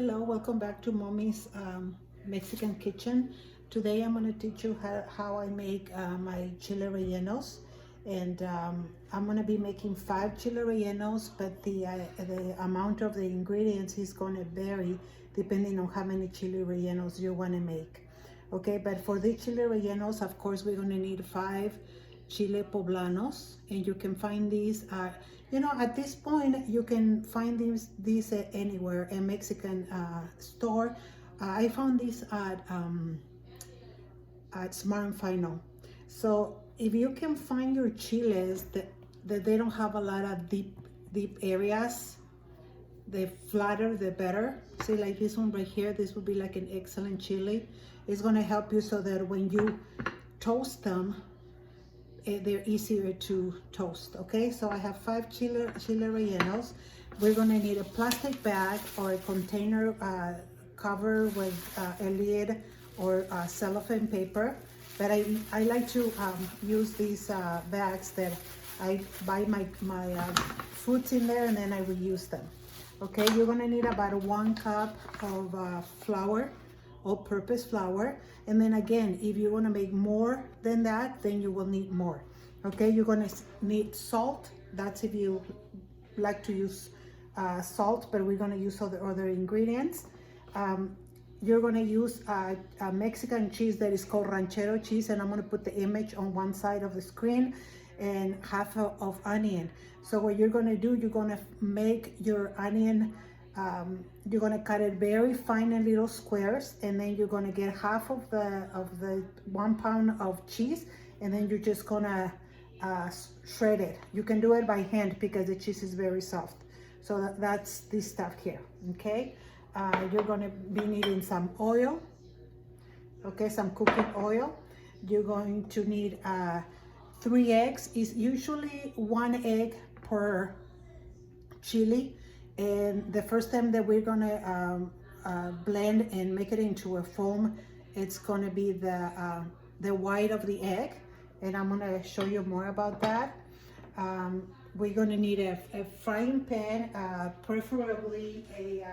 Hello, welcome back to Mommy's Mexican Kitchen. Today I'm going to teach you how I make my chile rellenos, and I'm going to be making 5 chile rellenos, but the amount of the ingredients is going to vary depending on how many chile rellenos you want to make. Okay, but for the chile rellenos, of course, we're going to need 5 chile poblanos, and you can find these at this point you can find these anywhere, a Mexican store. I found these at Smart and Final. So if you can find your chiles that they don't have a lot of deep areas, the flatter the better. See, like this one right here, this would be like an excellent chile. It's going to help you so that when you toast them, they're easier to toast. Okay, so I have 5 chile rellenos. We're going to need a plastic bag or a container covered with a lid or cellophane paper, but I like to use these bags that I buy my fruits in there and then I reuse them. Okay, you're going to need about 1 cup of flour, all-purpose flour, and then again, if you want to make more than that, then you will need more. Okay, you're going to need salt. That's if you like to use salt, but we're going to use other ingredients. You're going to use a Mexican cheese that is called ranchera cheese, and I'm going to put the image on one side of the screen, and half of onion. So what you're going to do, you're going to make your onion, you're going to cut it very fine in little squares, and then you're going to get half of the 1 pound of cheese, and then you're just going to shred it. You can do it by hand because the cheese is very soft. So that's this stuff here. Okay, you're going to be needing some oil. Okay, some cooking oil. You're going to need 3 eggs. Is usually 1 egg per chili. And the first time that we're gonna blend and make it into a foam, it's gonna be the white of the egg, and I'm gonna show you more about that. We're gonna need a frying pan, preferably a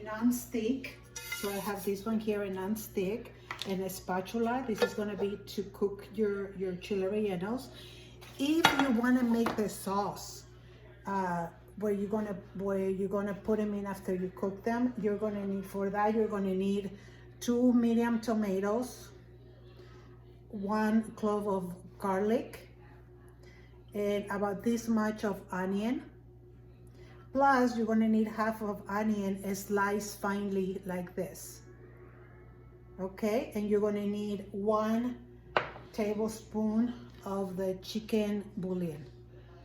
non-stick. So I have this one here, a non-stick, and a spatula. This is gonna be to cook your chile rellenos. If you wanna make the sauce, where you're gonna put them in after you cook them, you're gonna need 2 medium tomatoes, 1 clove of garlic, and about this much of onion. Plus, you're gonna need half of onion sliced finely like this. Okay, and you're gonna need 1 tablespoon of the chicken bullion.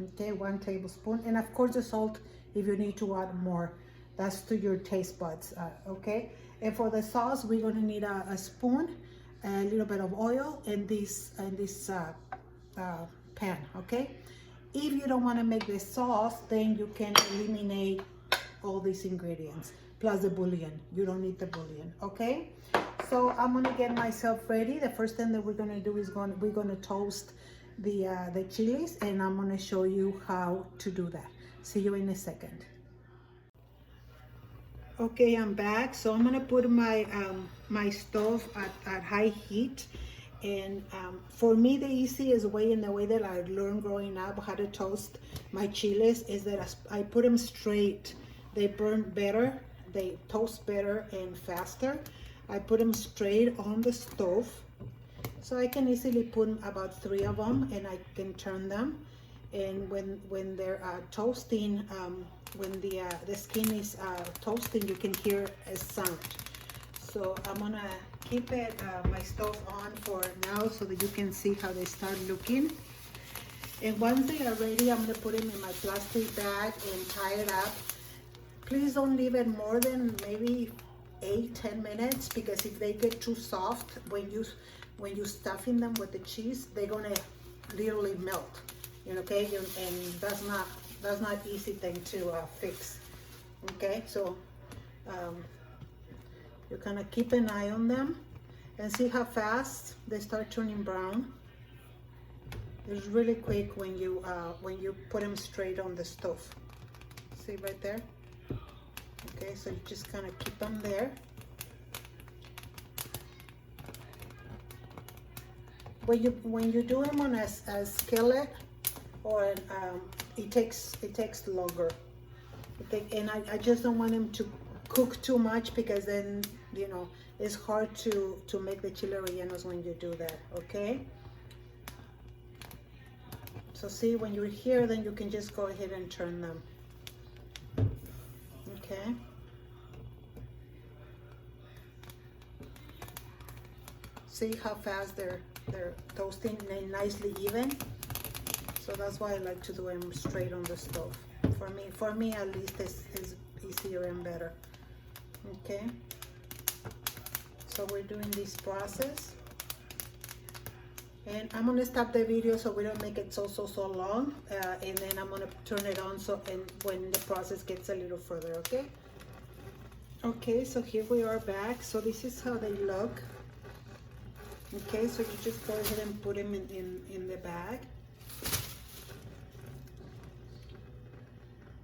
Okay, 1 tablespoon, and of course the salt if you need to add more. That's to your taste buds. Okay, and for the sauce, we're gonna need a spoon, a little bit of oil, and this pan. Okay, if you don't want to make the sauce, then you can eliminate all these ingredients plus the bullion. You don't need the bullion. Okay, so I'm gonna get myself ready. The first thing that we're gonna do is we're gonna toast the chilies, and I'm gonna show you how to do that. See you in a second. Okay, I'm back. So I'm gonna put my my stove at high heat, and for me the easiest way, and the way that I learned growing up how to toast my chiles, is that I put them straight. They burn better, they toast better and faster. I put them straight on the stove. So I can easily put about 3 of them, and I can turn them. And when they're toasting, when the skin is toasting, you can hear a sound. So I'm gonna keep my stove on for now so that you can see how they start looking. And once they are ready, I'm gonna put them in my plastic bag and tie it up. Please don't leave it more than maybe 8-10 minutes, because if they get too soft when you stuffing them with the cheese, they're gonna literally melt. Okay, and that's not easy thing to fix. Okay, so you kind of keep an eye on them and see how fast they start turning brown. It's really quick when you put them straight on the stove. See right there? Okay, so you just kind of keep them there. When you do them on a skillet, or it takes longer. And I just don't want them to cook too much, because then, you know, it's hard to make the chile rellenos when you do that. Okay. So see, when you're here, then you can just go ahead and turn them. Okay. See how fast they're toasting and nicely even. So that's why I like to do them straight on the stove. For me at least, is easier and better. Okay. So we're doing this process, and I'm gonna stop the video so we don't make it so long, and then I'm gonna turn it on and when the process gets a little further. Okay. Okay, so here we are back. So this is how they look. Okay, so you just go ahead and put them in the bag,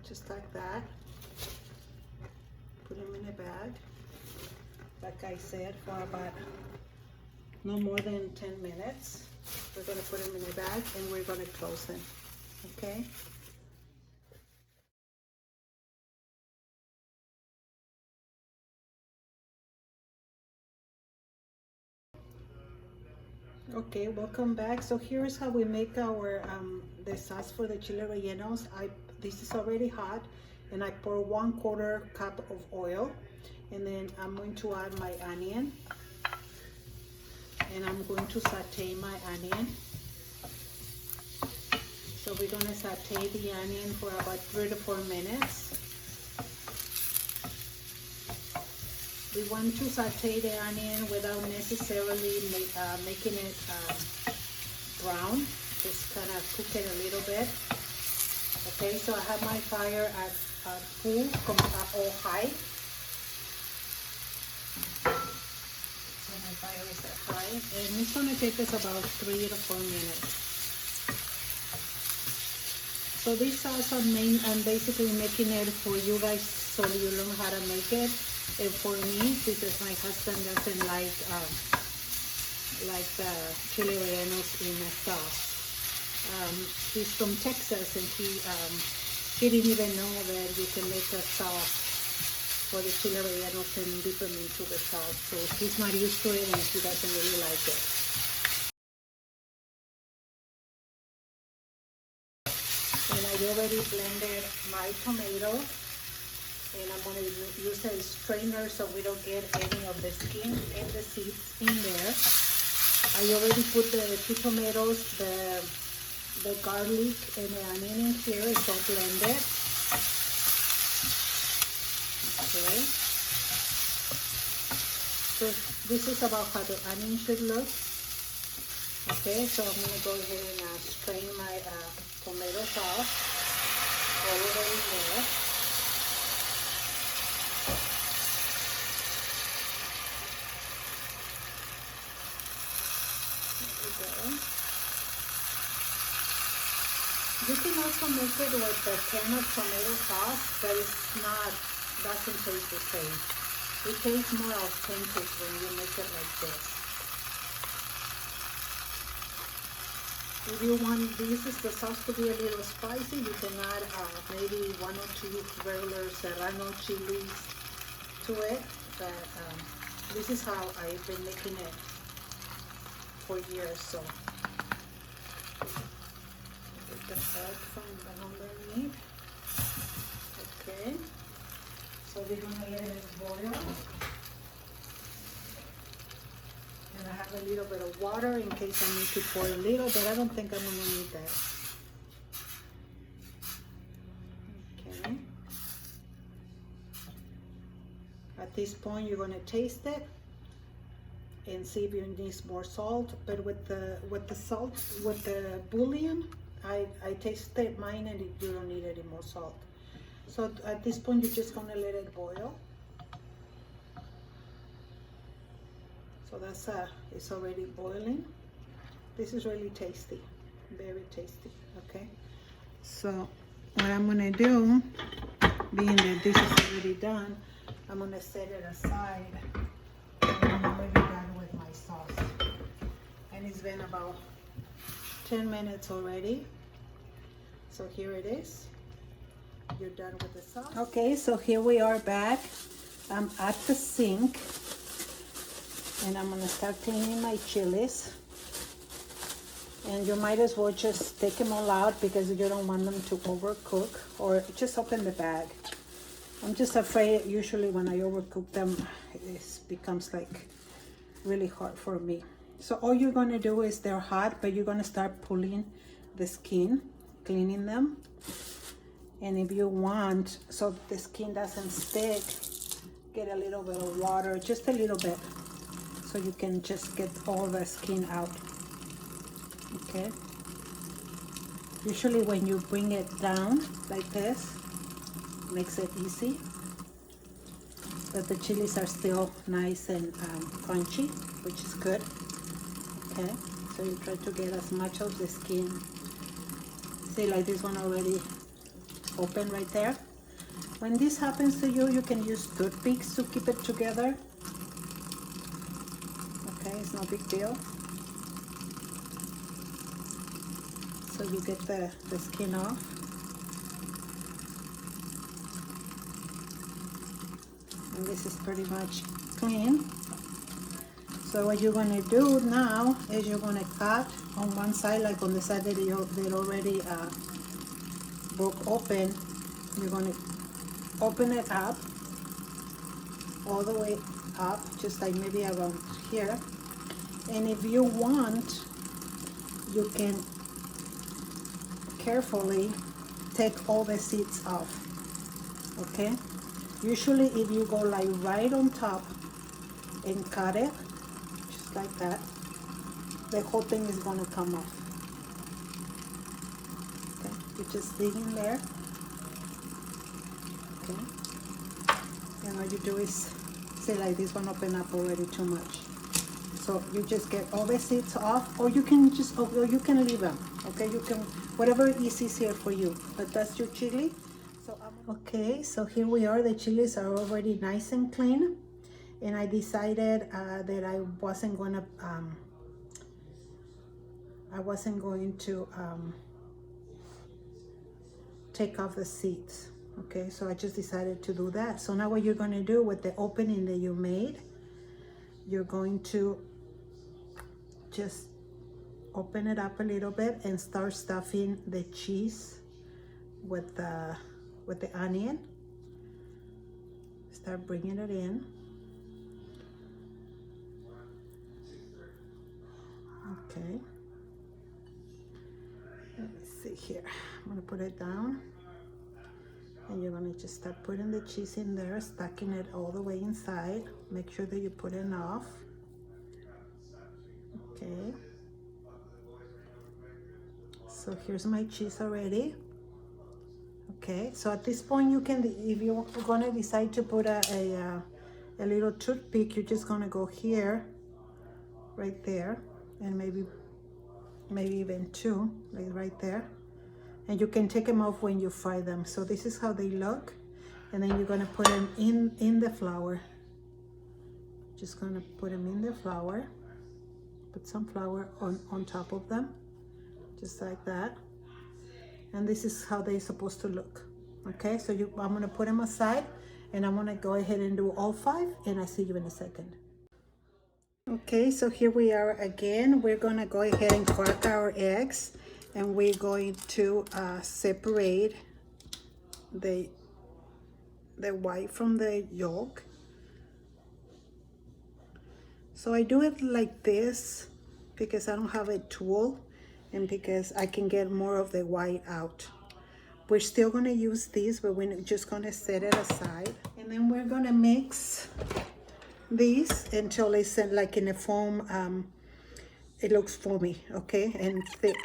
just like that. Put them in a bag, like I said, for about no more than 10 minutes. We're going to put them in a bag and we're going to close them. Okay. Okay, welcome back. So here's how we make our the sauce for the chile rellenos. This is already hot, and I pour 1/4 cup of oil, and then I'm going to add my onion, and I'm going to saute my onion. So we're going to saute the onion for about 3 to 4 minutes. We want to saute the onion without necessarily making it brown. Just kind of cook it a little bit. Okay, so I have my fire at full or high. So my fire is at high, and it's going to take us about 3 to 4 minutes. So this sauce I'm basically making it for you guys so you learn how to make it. And for me, because my husband doesn't like the chile rellenos in a sauce. He's from Texas, and he didn't even know that you can make a sauce for the chile rellenos and dip them into the sauce. So he's not used to it, and he doesn't really like it. And I already blended my tomatoes. And I'm going to use a strainer so we don't get any of the skin and the seeds in there. I already put the 2 tomatoes, the garlic, and the onion in here. It's all blended. Okay. So this is about how the onion should look. Okay, so I'm going to go ahead and strain my tomato sauce all the way there. You can also make it with a can of tomato sauce, but doesn't taste the same. It tastes more authentic when you make it like this. If you want the sauce to be a little spicy, you can add maybe 1 or 2 regular serrano chilies to it. But this is how I've been making it for years. So get the salt from underneath. Okay, so we're gonna let it boil. And I have a little bit of water in case I need to pour a little, but I don't think I'm gonna need that. Okay. At this point, you're gonna taste it and see if you need more salt. But with the salt, with the bullion, I tasted mine and you don't need any more salt. So at this point, you're just gonna let it boil. So that's it's already boiling. This is really tasty, very tasty. Okay. So what I'm gonna do, being that this is already done, I'm gonna set it aside. And I'm already done with my sauce. And it's been about 10 minutes already. So here it is. You're done with the sauce. Okay, so here we are back. I'm at the sink. And I'm gonna start cleaning my chiles. And you might as well just take them all out because you don't want them to overcook, or just open the bag. I'm just afraid usually when I overcook them, it becomes like really hard for me. So all you're gonna do is they're hot, but you're gonna start pulling the skin, cleaning them. And if you want, so the skin doesn't stick, get a little bit of water, just a little bit, so you can just get all the skin out. Okay, usually when you bring it down like this, makes it easy, but the chilies are still nice and crunchy, which is good. Okay, so you try to get as much of the skin. See, like this one already open right there. When this happens to you, you can use toothpicks to keep it together. Okay, it's no big deal. So you get the skin off. And this is pretty much clean. So what you're gonna do now is you're gonna cut on one side, like on the side that they already broke open. You're gonna open it up, all the way up, just like maybe around here. And if you want, you can carefully take all the seeds off. Okay, usually if you go like right on top and cut it just like that, the whole thing is going to come off. Okay, you just dig in there. Okay, and all you do is, say like this one open up already too much, so you just get all the seeds off, or you can just, or you can leave them. Okay, you can, whatever is easier for you, but that's your chili. So okay, so here we are. The chilies are already nice and clean, and I decided that I wasn't going to take off the seeds. Okay, so I just decided to do that. So now what you're going to do with the opening that you made, you're going to just open it up a little bit and start stuffing the cheese with the onion. Start bringing it in. Okay, let me see here. I'm gonna put it down, and you're gonna just start putting the cheese in there, stacking it all the way inside. Make sure that you put enough. Okay, so here's my cheese already. Okay, so at this point you can, if you're gonna decide to put a little toothpick, you're just gonna go here, right there, and maybe even two, like right there. And you can take them off when you fry them. So this is how they look. And then you're gonna put them in the flour. Just gonna put them in the flour. Put some flour on top of them, just like that. And this is how they're supposed to look. Okay, so I'm gonna put them aside, and I'm gonna go ahead and do all 5, and I'll see you in a second. Okay, so here we are again. We're gonna go ahead and crack our eggs, and we're going to separate the white from the yolk. So I do it like this because I don't have a tool, and because I can get more of the white out. We're still gonna use these, but we're just gonna set it aside, and then we're gonna mix these until it's like in a foam. It looks foamy, okay, and thick.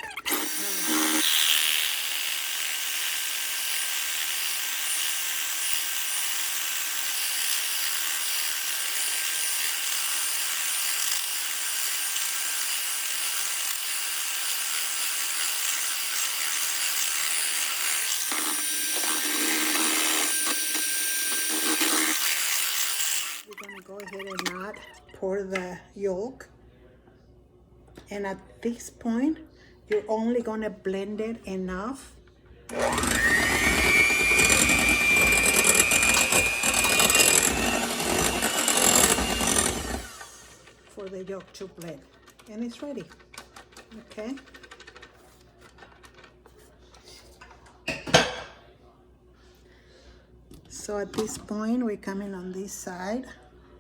go ahead and not pour the yolk. And at this point, you're only gonna blend it enough for the yolk to blend. And it's ready, okay? So at this point, we're coming on this side.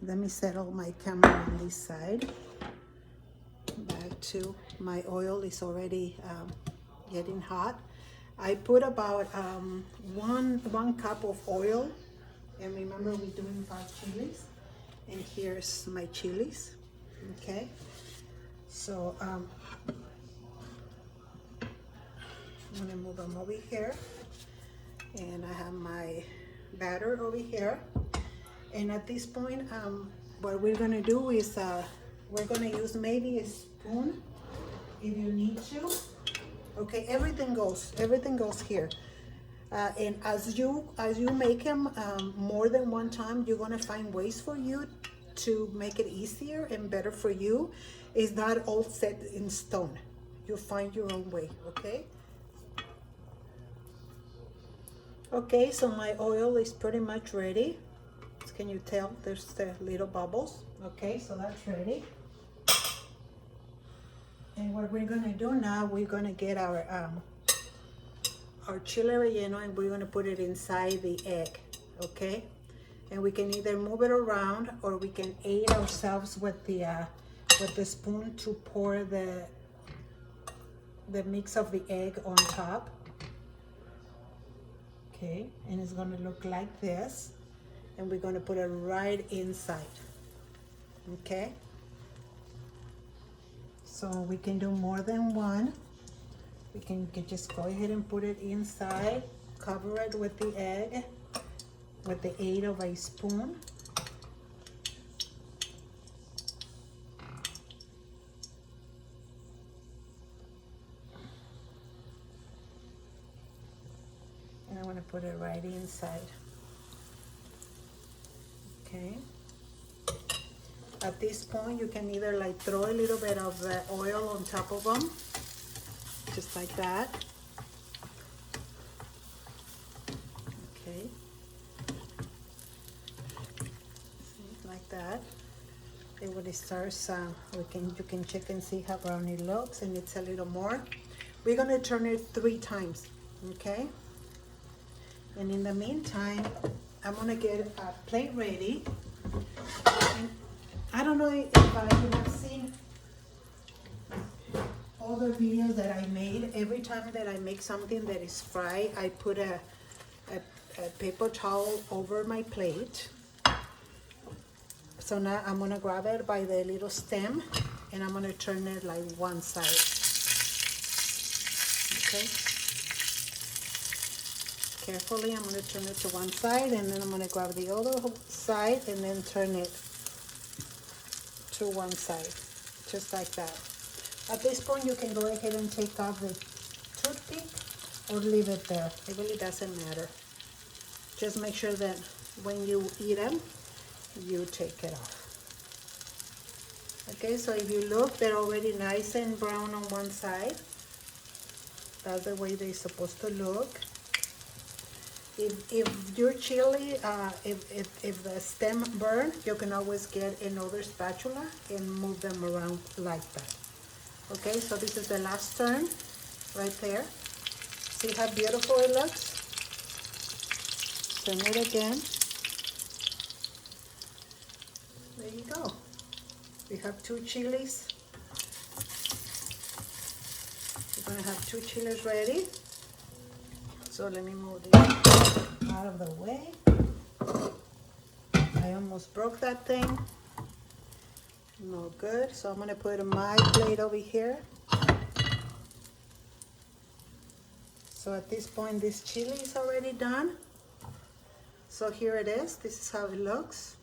Let me settle my camera on this side. Back to my oil is already getting hot. I put about one cup of oil, and remember we're doing 5 chilies. And here's my chilies, okay? So I'm gonna move them over here, and I have my batter over here. And at this point, what we're gonna do is we're gonna use maybe a spoon if you need to. Okay, everything goes here. And as you make them more than one time, you're gonna find ways for you to make it easier and better for you. It's not all set in stone. You'll find your own way, okay? Okay, so my oil is pretty much ready. Can you tell there's the little bubbles? Okay, so that's ready. And what we're gonna do now, we're gonna get our chile relleno, and we're gonna put it inside the egg, okay? And we can either move it around, or we can aid ourselves with the spoon to pour the mix of the egg on top. Okay, and it's gonna look like this, and we're gonna put it right inside. Okay, so we can do more than one. We can just go ahead and put it inside, cover it with the egg with the aid of a spoon. And I want to put it right inside. Okay. At this point, you can either like throw a little bit of the oil on top of them, just like that. Okay. See, like that. And when it starts, you can check and see how brown it looks, and it's a little more. We're gonna turn it 3 times, okay? And in the meantime, I'm gonna get a plate ready. And I don't know if you have seen other videos that I made. Every time that I make something that is fried, I put a paper towel over my plate. So now I'm gonna grab it by the little stem, and I'm gonna turn it like one side. Okay. Carefully, I'm gonna turn it to one side, and then I'm gonna grab the other side and then turn it to one side, just like that. At this point, you can go ahead and take off the toothpick or leave it there. It really doesn't matter. Just make sure that when you eat them, you take it off. Okay, so if you look, they're already nice and brown on one side. That's the way they're supposed to look. If your chili, if the stem burn, you can always get another spatula and move them around like that. Okay, so this is the last turn right there. See how beautiful it looks? Turn it again. There you go. We have 2 chilies. We're gonna have 2 chilies ready. So let me move this out of the way. I almost broke that thing. No good. So I'm gonna put my plate over here. So at this point, this chili is already done. So here it is. This is how it looks.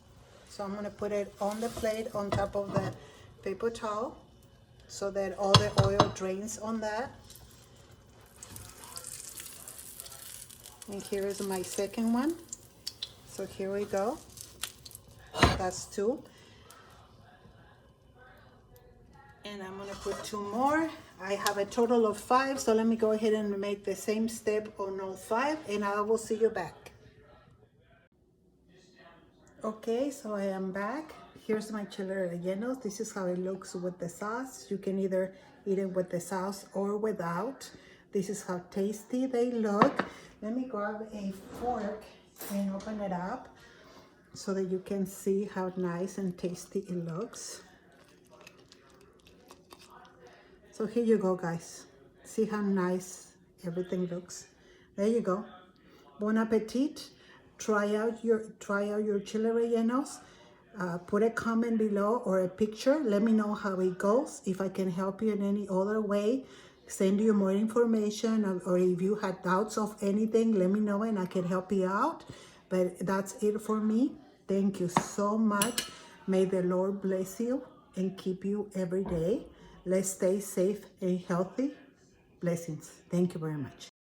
So I'm gonna put it on the plate on top of the paper towel so that all the oil drains on that. And here is my second one. So here we go. That's 2. And I'm gonna put 2 more. I have a total of 5, so let me go ahead and make the same step on all 5, and I will see you back. Okay, so I am back. Here's my chile rellenos. This is how it looks with the sauce. You can either eat it with the sauce or without. This is how tasty they look. Let me grab a fork and open it up so that you can see how nice and tasty it looks. So here you go, guys. See how nice everything looks. There you go. Bon appetit. Try out your chile rellenos. Put a comment below or a picture. Let me know how it goes. If I can help you in any other way, send you more information, or if you had doubts of anything, let me know and I can help you out. But that's it for me. Thank you so much. May the Lord bless you and keep you every day. Let's stay safe and healthy. Blessings. Thank you very much.